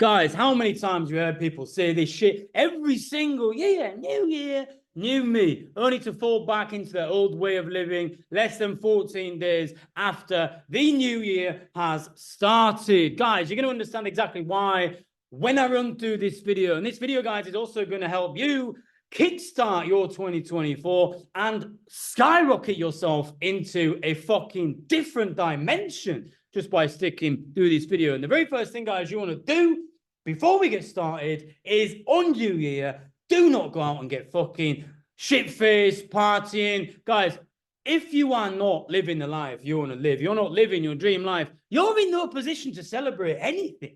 Guys, how many times have you heard people say this shit every single year? New year, new me, only to fall back into their old way of living less than 14 days after the new year has started. Guys, you're going to understand exactly why when I run through this video. And this video, guys, is also going to help you kickstart your 2024 and skyrocket yourself into a fucking different dimension just by sticking through this video. And the very first thing, guys, you want to do before we get started is on New Year, do not go out and get fucking shit-faced, partying. Guys, if you are not living the life you want to live, you're not living your dream life, you're in no position to celebrate anything.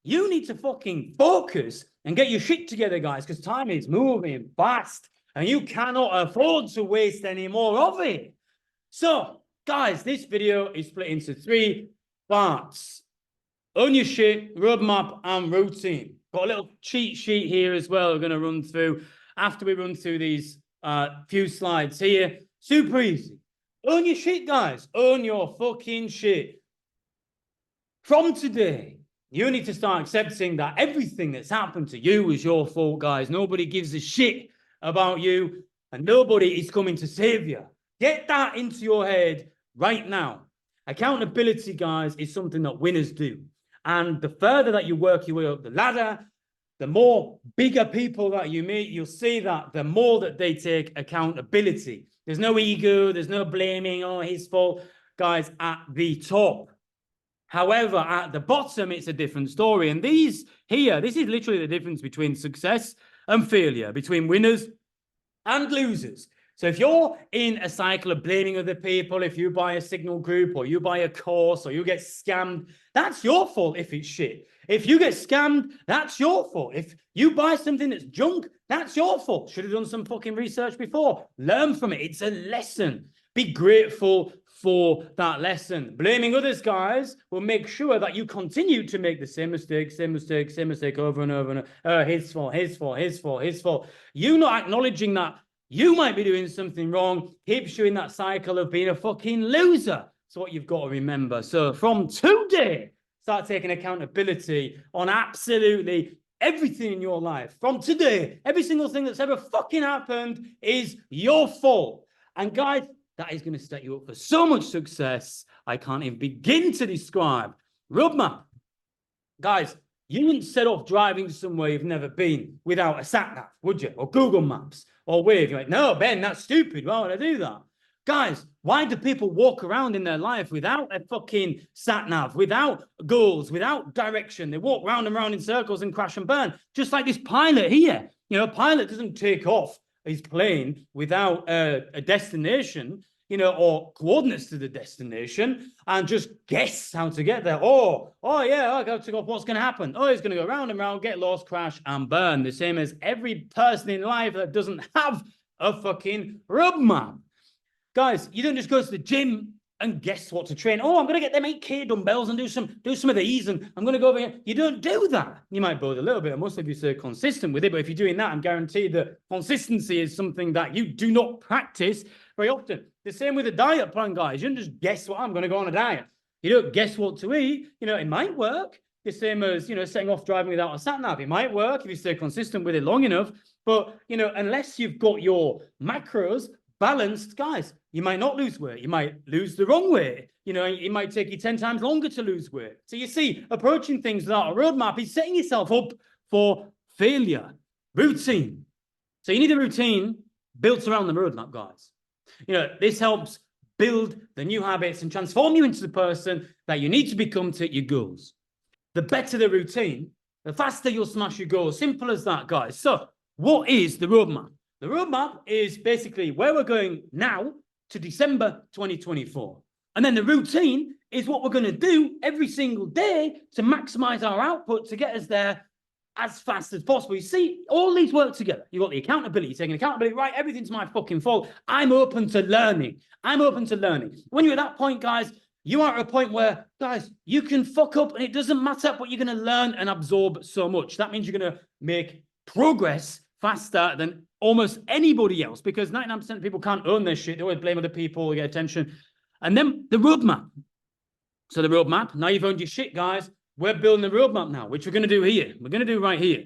You need to fucking focus and get your shit together, guys, because time is moving fast and you cannot afford to waste any more of it. So, guys, this video is split into 3 parts. Own your shit, roadmap, and routine. Got a little cheat sheet here as well we're going to run through after we run through these few slides here. Super easy. Own your shit, guys. Own your fucking shit. From today, you need to start accepting that everything that's happened to you is your fault, guys. Nobody gives a shit about you, and nobody is coming to save you. Get that into your head right now. Accountability, guys, is something that winners do. And the further that you work your way up the ladder, the more bigger people that you meet, you'll see that the more that they take accountability. There's no ego, there's no blaming, oh, his fault, guys, at the top. However, at the bottom, it's a different story. And these here, this is literally the difference between success and failure, between winners and losers. So if you're in a cycle of blaming other people, if you buy a signal group or you buy a course or you get scammed, that's your fault if it's shit. If you get scammed, that's your fault. If you buy something that's junk, that's your fault. Should have done some fucking research before. Learn from it. It's a lesson. Be grateful for that lesson. Blaming others, guys, will make sure that you continue to make the same mistake over and over and over. His fault, his fault, his fault, his fault. You not acknowledging that you might be doing something wrong keeps you in that cycle of being a fucking loser. That's what you've got to remember. So from today, start taking accountability on absolutely everything in your life. From today, every single thing that's ever fucking happened is your fault. And guys, that is going to set you up for so much success I can't even begin to describe. Roadmap. Guys, you wouldn't set off driving somewhere you've never been without a sat-nav, would you? Or Google Maps, or Wave. You're like, no, Ben, that's stupid. Why would I do that? Guys, why do people walk around in their life without a fucking sat-nav, without goals, without direction? They walk round and round in circles and crash and burn, just like this pilot here. You know, a pilot doesn't take off his plane without a destination, you know, or coordinates to the destination and just guess how to get there. Oh yeah, I got to go. What's going to happen? Oh, he's going to go round and round, get lost, crash, and burn. The same as every person in life that doesn't have a fucking roadmap. Guys, you don't just go to the gym and guess what to train. Oh, I'm going to get them 8K dumbbells and do some of these, and I'm going to go over here. You don't do that. You might build a little bit of muscle if you stay consistent with it, but if you're doing that, I'm guaranteed that consistency is something that you do not practice very often. The same with a diet plan, guys. You don't just guess what I'm going to go on a diet. You don't guess what to eat. You know, it might work. The same as, you know, setting off driving without a sat-nav. It might work if you stay consistent with it long enough. But, you know, unless you've got your macros balanced, guys, you might not lose weight. You might lose the wrong way. You know, it might take you 10 times longer to lose weight. So you see, approaching things without a roadmap is setting yourself up for failure. Routine. So you need a routine built around the roadmap, guys. You know, this helps build the new habits and transform you into the person that you need to become to hit your goals. The better the routine, the faster you'll smash your goals. Simple as that, guys. So what is the roadmap? The roadmap is basically where we're going now to December 2024. And then the routine is what we're going to do every single day to maximize our output to get us there as fast as possible. You see, all these work together. You've got the accountability, you're taking accountability, right? Everything's my fucking fault. I'm open to learning. I'm open to learning. When you're at that point, guys, you are at a point where, guys, you can fuck up and it doesn't matter, but you're going to learn and absorb so much. That means you're going to make progress faster than almost anybody else, because 99% of people can't own their shit. They always blame other people, they get attention. And then the roadmap. So the roadmap, now you've owned your shit, guys. we're building a roadmap now, which we're going to do here. We're going to do right here.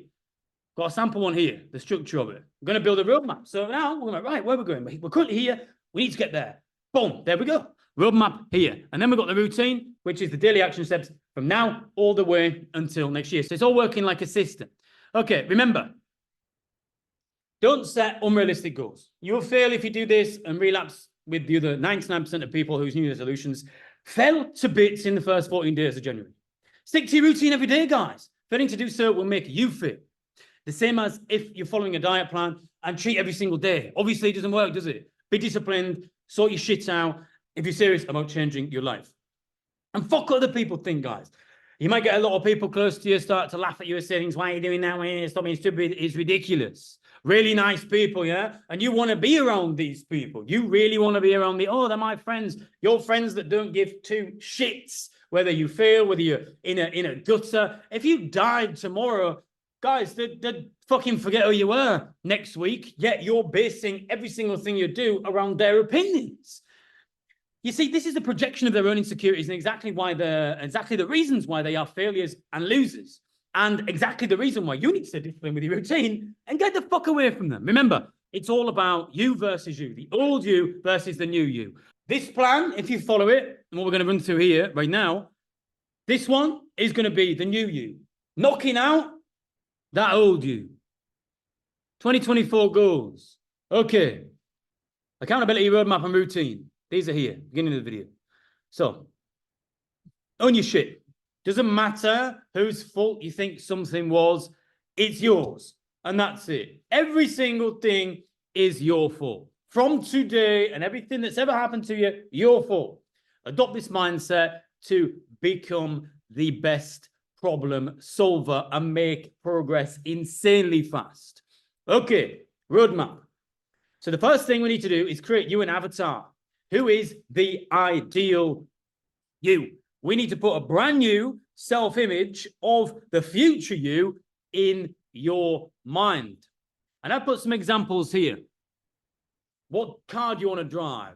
Got a sample one here, the structure of it. We're going to build a roadmap. So now we're going, right, where we're going? We're currently here. We need to get there. Boom, there we go. Roadmap here. And then we've got the routine, which is the daily action steps from now all the way until next year. So it's all working like a system. Okay, remember, don't set unrealistic goals. You'll fail if you do this and relapse with the other 99% of people whose New Year's resolutions fell to bits in the first 14 days of January. Stick to your routine every day, guys. Failing to do so will make you fit. The same as if you're following a diet plan and cheat every single day. Obviously, it doesn't work, does it? Be disciplined, sort your shit out if you're serious about changing your life. And fuck what other people think, guys. You might get a lot of people close to you start to laugh at you and say things, why are you doing that? Why are you stop being stupid? It's ridiculous. Really nice people, yeah? And you want to be around these people. You really want to be around they're my friends. Your friends that don't give two shits whether you fail, whether you're in a gutter. If you died tomorrow, guys, they'd fucking forget who you were next week, yet you're basing every single thing you do around their opinions. You see, this is the projection of their own insecurities and exactly the reasons why they are failures and losers. And exactly the reason why you need to stay disciplined with your routine and get the fuck away from them. Remember, it's all about you versus you, the old you versus the new you. This plan, if you follow it, and what we're going to run through here right now, this one is going to be the new you, knocking out that old you. 2024 goals. Okay. Accountability, roadmap, and routine. These are here, beginning of the video. So, own your shit. Doesn't matter whose fault you think something was, it's yours. And that's it. Every single thing is your fault. From today and everything that's ever happened to you, your fault. Adopt this mindset to become the best problem solver and make progress insanely fast. Okay, roadmap. So the first thing we need to do is create you an avatar. Who is the ideal you? We need to put a brand new self-image of the future you in your mind. And I put some examples here. What car do you want to drive?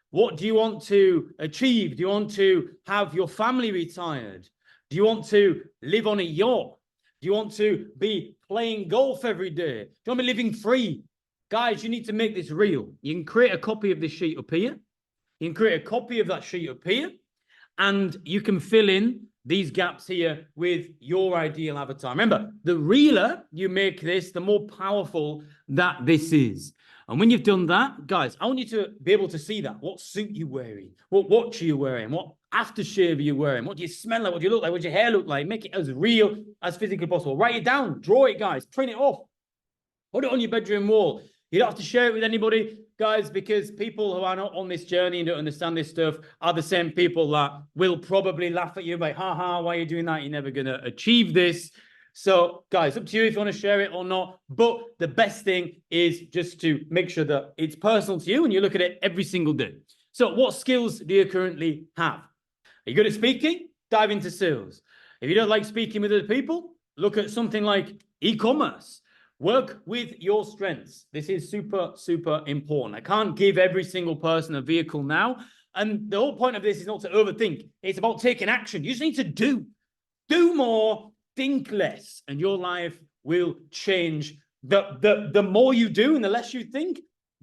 What do you want to achieve? Do you want to have your family retired? Do you want to live on a yacht? Do you want to be playing golf every day? Do you want to be living free? Guys, you need to make this real. You can create a copy of this sheet up here. You can create a copy of that sheet up here. And you can fill in these gaps here with your ideal avatar. Remember, the realer you make this, the more powerful that this is. And when you've done that, guys, I want you to be able to see that. What suit you're wearing? What watch are you wearing? What aftershave are you wearing? What do you smell like? What do you look like? What does your hair look like? Make it as real as physically possible. Write it down. Draw it, guys. Print it off. Put it on your bedroom wall. You don't have to share it with anybody, guys, because people who are not on this journey and don't understand this stuff are the same people that will probably laugh at you like, ha, why are you doing that? You're never going to achieve this. So, guys, up to you if you want to share it or not. But the best thing is just to make sure that it's personal to you and you look at it every single day. So what skills do you currently have? Are you good at speaking? Dive into sales. If you don't like speaking with other people, look at something like e-commerce. Work with your strengths. This is super, super important. I can't give every single person a vehicle now. And the whole point of this is not to overthink. It's about taking action. You just need to do. Do more, think less, and your life will change. The more you do and the less you think,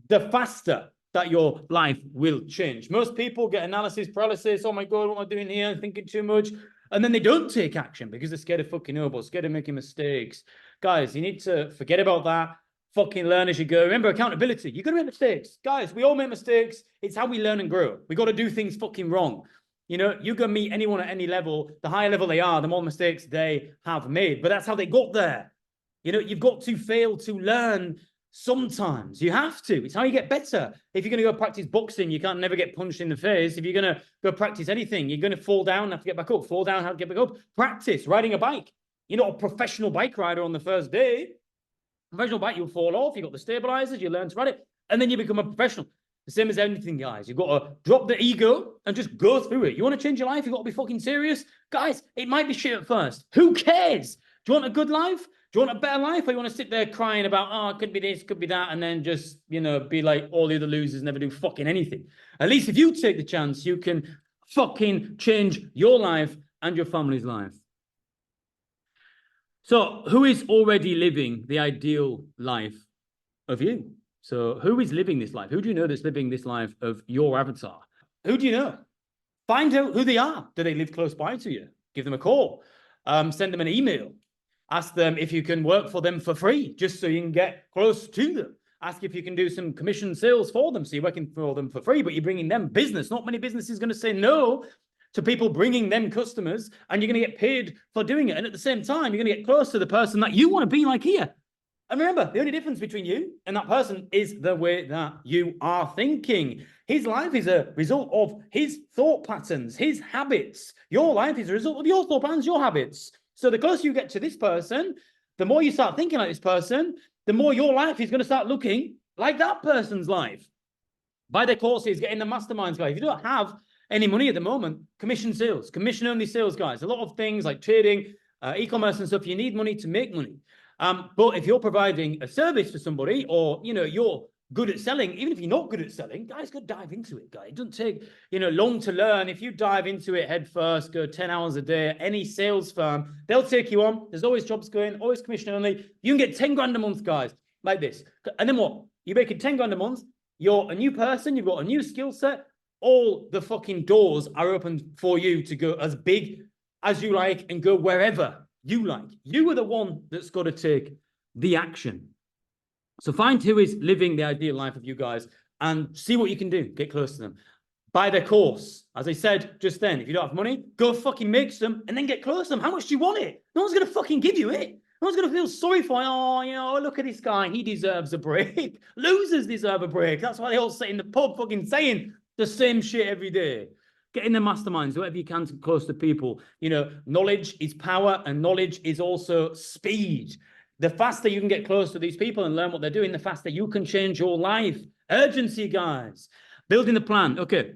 the faster that your life will change. Most people get analysis paralysis. Oh my God, what am I doing here? I'm thinking too much. And then they don't take action because they're scared of fucking up or scared of making mistakes. Guys, you need to forget about that. Fucking learn as you go. Remember, accountability. You're going to make mistakes. Guys, we all make mistakes. It's how we learn and grow. We got to do things fucking wrong. You know, you can meet anyone at any level. The higher level they are, the more mistakes they have made. But that's how they got there. You know, you've got to fail to learn sometimes. You have to. It's how you get better. If you're going to go practice boxing, you can't never get punched in the face. If you're going to go practice anything, you're going to fall down and have to get back up. Fall down, have to get back up. Practice riding a bike. You're not a professional bike rider on the first day. Professional bike, you'll fall off. You've got the stabilizers. You learn to ride it. And then you become a professional. The same as anything, guys. You've got to drop the ego and just go through it. You want to change your life? You've got to be fucking serious. Guys, it might be shit at first. Who cares? Do you want a good life? Do you want a better life? Or you want to sit there crying about, oh, it could be this, could be that, and then just, you know, be like all the other losers, never do fucking anything. At least if you take the chance, you can fucking change your life and your family's life. So who is already living the ideal life of you? So who is living this life? Who do you know that's living this life of your avatar? Who do you know? Find out who they are. Do they live close by to you? Give them a call. Send them an email. Ask them if you can work for them for free, just so you can get close to them. Ask if you can do some commission sales for them. So you're working for them for free, but you're bringing them business. Not many businesses are going to say no to people bringing them customers, and you're going to get paid for doing it. And at the same time, you're going to get close to the person that you want to be like here. And remember, the only difference between you and that person is the way that you are thinking. His life is a result of his thought patterns, his habits. Your life is a result of your thought patterns, your habits. So the closer you get to this person, the more you start thinking like this person, the more your life is going to start looking like that person's life. Buy their courses, get in the masterminds, guys. If you don't have any money at the moment, commission sales, commission-only sales, guys. A lot of things like trading, e-commerce and stuff, you need money to make money. But if you're providing a service for somebody, or you're good at selling, even if you're not good at selling, guys, go dive into it, guys. It doesn't take long to learn. If you dive into it head first, go 10 hours a day, any sales firm, they'll take you on. There's always jobs going, always commission only. You can get 10 grand a month, guys, like this. And then what? You're making 10 grand a month. You're a new person. You've got a new skill set. All the fucking doors are open for you to go as big as you like and go wherever you like. You are the one that's got to take the action. So find who is living the ideal life of you guys and see what you can do. Get close to them. Buy their course. As I said just then, if you don't have money, go fucking make some and then get close to them. How much do you want it? No one's going to fucking give you it. No one's going to feel sorry for you. Oh, look at this guy. He deserves a break. Losers deserve a break. That's why they all sit in the pub fucking saying the same shit every day. Get in the masterminds, whatever you can, to close to people. Knowledge is power, and knowledge is also speed. The faster you can get close to these people and learn what they're doing, the faster you can change your life. Urgency, guys. Building the plan. Okay.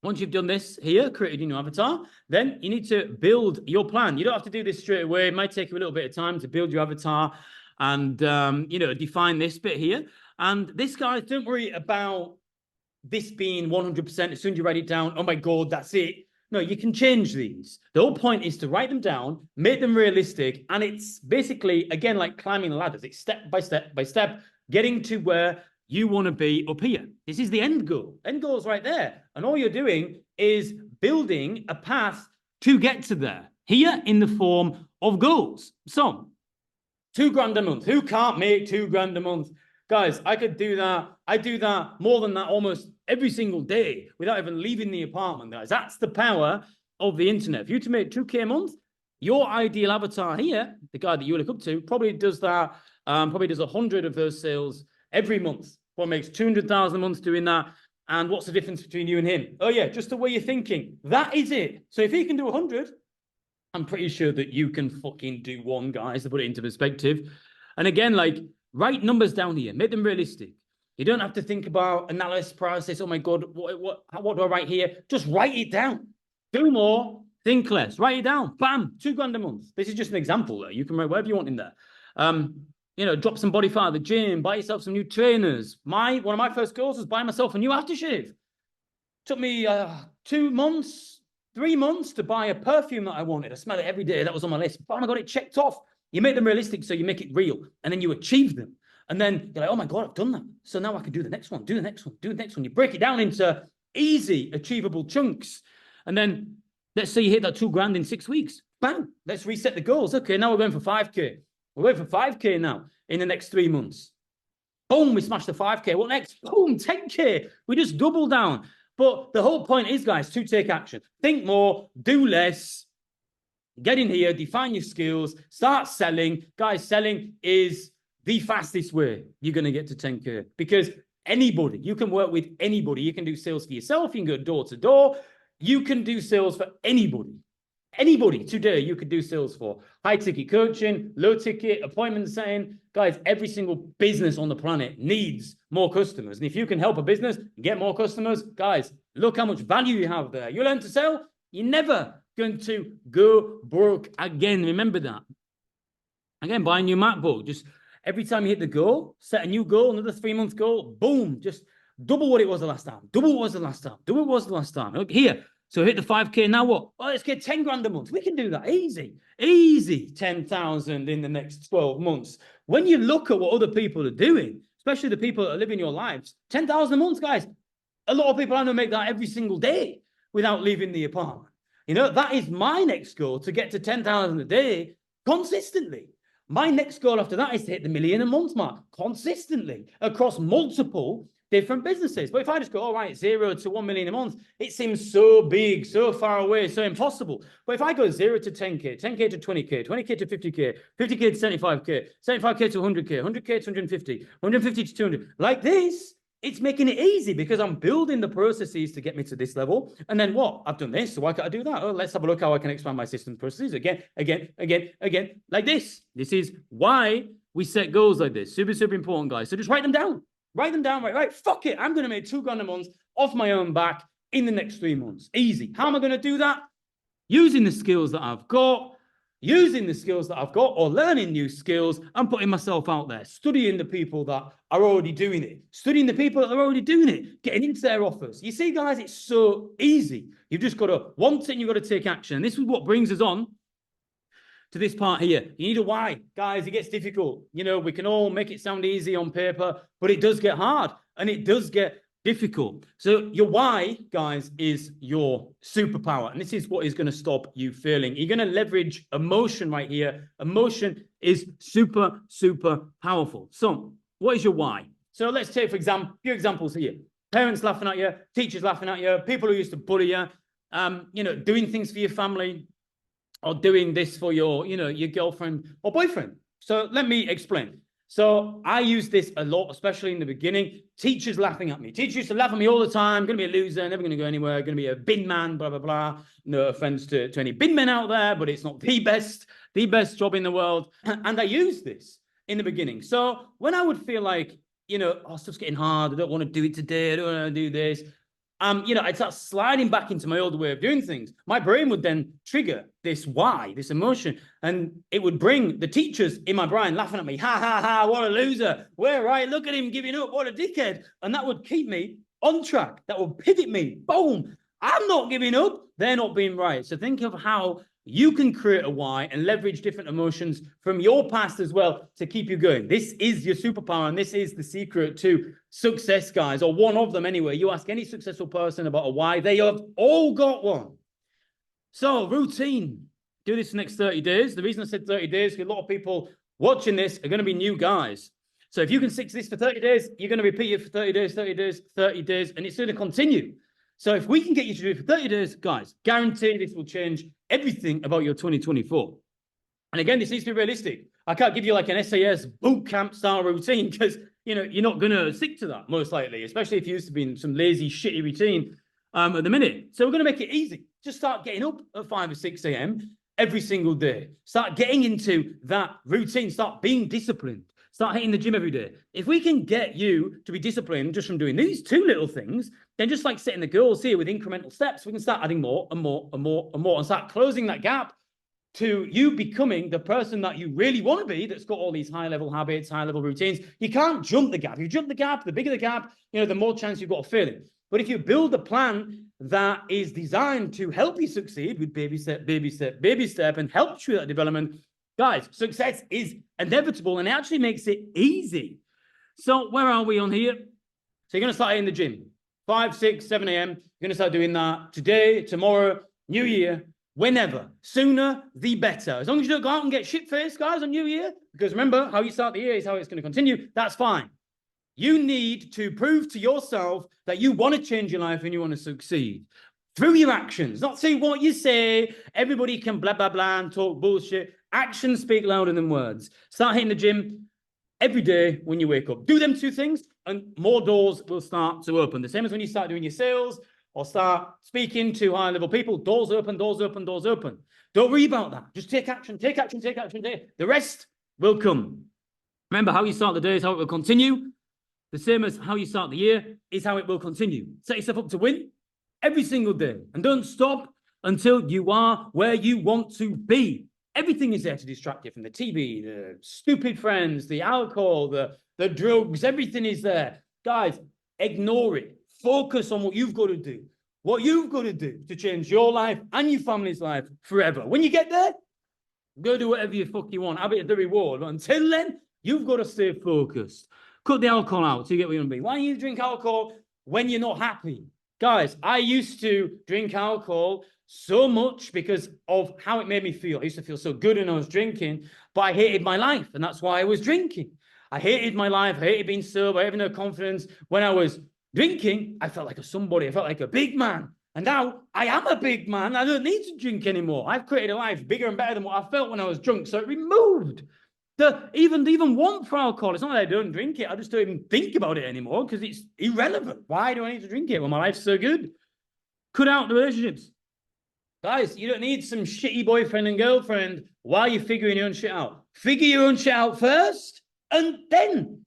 Once you've done this here, created your new avatar, then you need to build your plan. You don't have to do this straight away. It might take you a little bit of time to build your avatar and, define this bit here. And this, guys, don't worry about this being 100%. As soon as you write it down, oh my God, that's it. No, you can change these. The whole point is to write them down, make them realistic, and it's basically, again, like climbing ladders. It's step by step by step, getting to where you want to be up here. This is the end goal. End goal's right there. And all you're doing is building a path to get to there, here in the form of goals. So, 2 grand a month. Who can't make 2 grand a month? Guys, I could do that. I do that more than that almost every single day without even leaving the apartment, guys. That's the power of the internet. If you to make 2K a month, your ideal avatar here, the guy that you look up to, probably does that, probably does 100 of those sales every month. What makes 200,000 a month doing that? And what's the difference between you and him? Oh yeah, just the way you're thinking. That is it. So if he can do 100, I'm pretty sure that you can fucking do one, guys, to put it into perspective. And again, write numbers down here. Make them realistic. You don't have to think about analysis, paralysis. Oh my God, what do I write here? Just write it down. Do more, think less. Write it down. Bam, 2 grand a month. This is just an example. You can write whatever you want in there. Drop some body fat at the gym. Buy yourself some new trainers. One of my first goals was buy myself a new aftershave. Took me 2 months, 3 months to buy a perfume that I wanted. I smell it every day. That was on my list. Bam, I got it checked off. You make them realistic, so you make it real, and then you achieve them. And then you're like, oh my God, I've done that. So now I can do the next one, do the next one, do the next one. You break it down into easy, achievable chunks. And then let's say you hit that 2 grand in 6 weeks. Bam, let's reset the goals. Okay, now we're going for 5K. We're going for 5K now in the next 3 months. Boom, we smashed the 5K. What next? Boom, 10K. We just double down. But the whole point is, guys, to take action. Think more, do less. Get in here, define your skills, start selling. Guys, selling is the fastest way you're going to get to 10K, because anybody, you can work with anybody. You can do sales for yourself. You can go door to door. You can do sales for anybody. Anybody today you could do sales for. High ticket coaching, low ticket, appointment setting. Guys, every single business on the planet needs more customers. And if you can help a business get more customers, guys, look how much value you have there. You learn to sell, you're never going to go broke again. Remember that. Again, buy a new MacBook. Just every time you hit the goal, set a new goal, another 3-month goal, boom, just double what it was the last time. Double what was the last time. Double what was the last time. Look here, So hit the 5K. Now what? Oh, let's get 10 grand a month. We can do that. Easy. Easy. 10,000 in the next 12 months. When you look at what other people are doing, especially the people that are living your lives, 10,000 a month, guys. A lot of people I know make that every single day without leaving the apartment. You know, that is my next goal, to get to 10,000 a day consistently. My next goal after that is to hit the $1 million a month mark consistently across multiple different businesses. But if I just go, all right, 0 to 1 million a month, it seems so big, so far away, so impossible. But if I go 0 to 10K, 10K to 20K, 20K to 50K, 50K to 75K, 75K to 100K, 100K to 150, 150 to 200, like this, it's making it easy because I'm building the processes to get me to this level. And then what? I've done this, so why can't I do that? Oh, let's have a look how I can expand my system processes again, like this. This is why we set goals like this. Super, super important, guys. So just write them down. Write them down, right? Fuck it. I'm going to make 2 grand a month off my own back in the next 3 months. Easy. How am I going to do that? Using the skills that I've got, or learning new skills and putting myself out there, studying the people that are already doing it, getting into their offers. You see, guys, it's so easy. You've just got to want it and you've got to take action. And this is what brings us on to this part here. You need a why. Guys, it gets difficult. You know, we can all make it sound easy on paper, but it does get hard and it does get difficult. So your why, guys, is your superpower. And this is what is going to stop you failing. You're going to leverage emotion right here. Emotion is super, super powerful. So what is your why? So let's take, for example, a few examples here. Parents laughing at you, teachers laughing at you, people who used to bully you, you know, doing things for your family or doing this for your, you know, your girlfriend or boyfriend. So let me explain. So I use this a lot, especially in the beginning. Teachers laughing at me. Teachers used to laugh at me all the time. Going to be a loser, never going to go anywhere. Going to be a bin man, blah, blah, blah. No offense to any bin men out there, but it's not the best job in the world. And I used this in the beginning. So when I would feel like, you know, oh, stuff's getting hard. I don't want to do it today. I don't want to do this. You know, I'd start sliding back into my old way of doing things. My brain would then trigger this why, this emotion, and it would bring the teachers in my brain laughing at me. Ha, ha, ha, what a loser. We're right. Look at him giving up. What a dickhead. And that would keep me on track. That would pivot me. Boom. I'm not giving up. They're not being right. So think of how you can create a why and leverage different emotions from your past as well to keep you going. This is your superpower, and this is the secret to success, guys, or one of them anyway. You ask any successful person about a why, they have all got one. So routine. Do this the next 30 days. The reason I said 30 days, because a lot of people watching this are going to be new guys. So if you can stick to this for 30 days, you're going to repeat it for 30 days, 30 days, 30 days, and it's going to continue. So if we can get you to do it for 30 days, guys, guarantee this will change everything about your 2024. And again, this needs to be realistic. I can't give you like an SAS boot camp style routine because, you know, you're not going to stick to that most likely, especially if you used to be in some lazy, shitty routine at the minute. So we're going to make it easy. Just start getting up at 5 or 6 a.m. every single day. Start getting into that routine. Start being disciplined. Start hitting the gym every day. If we can get you to be disciplined just from doing these 2 little things, then just like setting the goals here with incremental steps, we can start adding more and more and more and more and start closing that gap to you becoming the person that you really want to be that's got all these high-level habits, high-level routines. You can't jump the gap. If you jump the gap, the bigger the gap, you know, the more chance you've got of failing. But if you build a plan that is designed to help you succeed with baby step, baby step, baby step, and helps you with that development, guys, success is inevitable and it actually makes it easy. So where are we on here? So you're going to start in the gym. 5, 6, 7 a.m. You're going to start doing that today, tomorrow, New Year, whenever. Sooner, the better. As long as you don't go out and get shit-faced, guys, on New Year, because remember, how you start the year is how it's going to continue. That's fine. You need to prove to yourself that you want to change your life and you want to succeed. Through your actions, not through what you say. Everybody can blah, blah, blah and talk bullshit. Actions speak louder than words. Start hitting the gym every day when you wake up. Do them 2 things and more doors will start to open. The same as when you start doing your sales or start speaking to high-level people. Doors open, doors open, doors open. Don't worry about that. Just take action, take action, take action. The rest will come. Remember, how you start the day is how it will continue. The same as how you start the year is how it will continue. Set yourself up to win every single day. And don't stop until you are where you want to be. Everything is there to distract you from the TV, the stupid friends, the alcohol, the drugs. Everything is there. Guys, ignore it. Focus on what you've got to do. what you've got to do to change your life and your family's life forever. When you get there, go do whatever you fuck you want. Have it as the reward. But until then, you've got to stay focused. Cut the alcohol out so you get where you want to be. Why do you drink alcohol when you're not happy? Guys, I used to drink alcohol so much because of how it made me feel. I used to feel so good when I was drinking, but I hated my life, and that's why I was drinking. I hated my life. I hated being sober. I had no confidence. When I was drinking, I felt like a somebody. I felt like a big man. And now I am a big man. I don't need to drink anymore. I've created a life bigger and better than what I felt when I was drunk. So it removed the even want for alcohol. It's not that I don't drink it. I just don't even think about it anymore because it's irrelevant. Why do I need to drink it when my life's so good? Cut out the relationships. Guys, you don't need some shitty boyfriend and girlfriend while you're figuring your own shit out. Figure your own shit out first, and then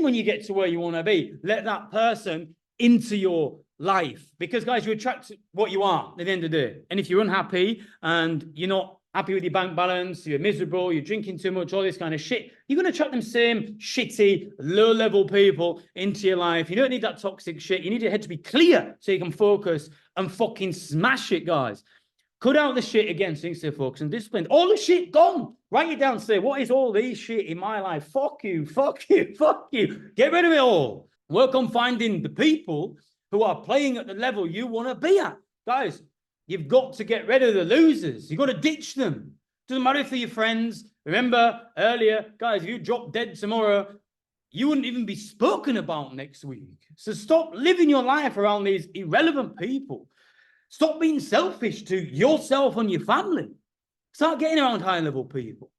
when you get to where you want to be, let that person into your life. Because, guys, you attract what you are at the end of the day. And if you're unhappy and you're not happy with your bank balance, you're miserable, you're drinking too much, all this kind of shit, you're going to attract them same shitty, low-level people into your life. You don't need that toxic shit. You need your head to be clear so you can focus and fucking smash it, guys. Cut out the shit again so you can stay focused and disciplined. All the shit gone. Write it down. Say, what is all this shit in my life? Fuck you, fuck you, fuck you. Get rid of it all. Work on finding the people who are playing at the level you want to be at. Guys, you've got to get rid of the losers. You've got to ditch them. Doesn't matter if they're your friends. Remember earlier, guys, if you drop dead tomorrow, you wouldn't even be spoken about next week. So stop living your life around these irrelevant people. Stop being selfish to yourself and your family. Start getting around high-level people.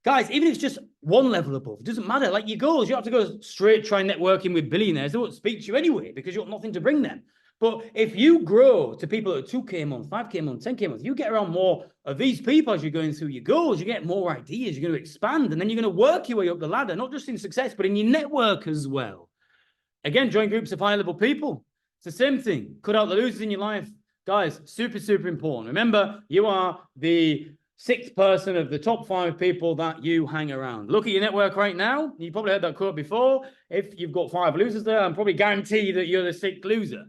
Guys, even if it's just one level above, it doesn't matter. Like your goals, you have to go straight try networking with billionaires. They won't speak to you anyway because you've got nothing to bring them. But if you grow to people that are 2K a month, 5K a month, 10K a month, you get around more of these people as you're going through your goals, you get more ideas, you're going to expand, and then you're going to work your way up the ladder, not just in success, but in your network as well. Again, join groups of high-level people. It's the same thing. Cut out the losers in your life. Guys, super, super important. Remember, you are the 6th person of the top 5 people that you hang around. Look at your network right now. You probably heard that quote before. If you've got 5 losers there, I'm probably guarantee that you're the 6th loser.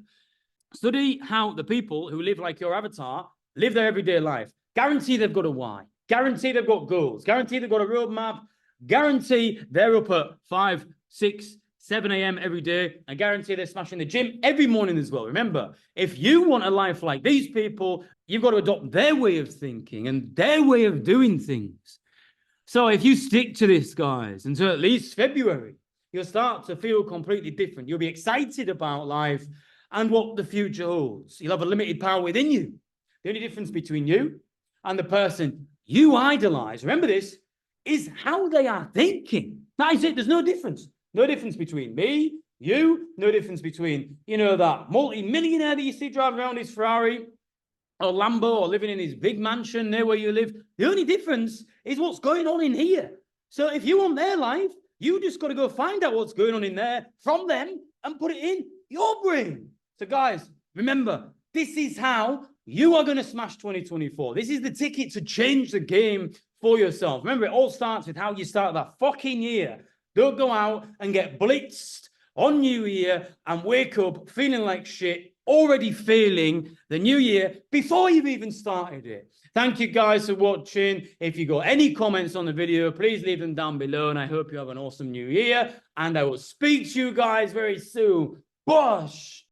Study how the people who live like your avatar live their everyday life. Guarantee they've got a why. Guarantee they've got goals. Guarantee they've got a roadmap. Guarantee they're up at 5, 6, 7 a.m. every day. I guarantee they're smashing the gym every morning as well. Remember, if you want a life like these people, you've got to adopt their way of thinking and their way of doing things. So if you stick to this, guys, until at least February, you'll start to feel completely different. You'll be excited about life and what the future holds. You'll have a limited power within you. The only difference between you and the person you idolize, remember this, is how they are thinking. That is it. There's no difference. No difference between me, you, no difference between, that multi-millionaire that you see driving around his Ferrari or Lambo or living in his big mansion near where you live. The only difference is what's going on in here. So if you want their life, you just got to go find out what's going on in there from them and put it in your brain. So guys, remember, this is how you are going to smash 2024. This is the ticket to change the game for yourself. Remember, it all starts with how you start that fucking year. Don't go out and get blitzed on New Year and wake up feeling like shit, already failing the new year before you've even started it. Thank you guys for watching. If you got any comments on the video, please leave them down below. And I hope you have an awesome new year. And I will speak to you guys very soon. Bosh!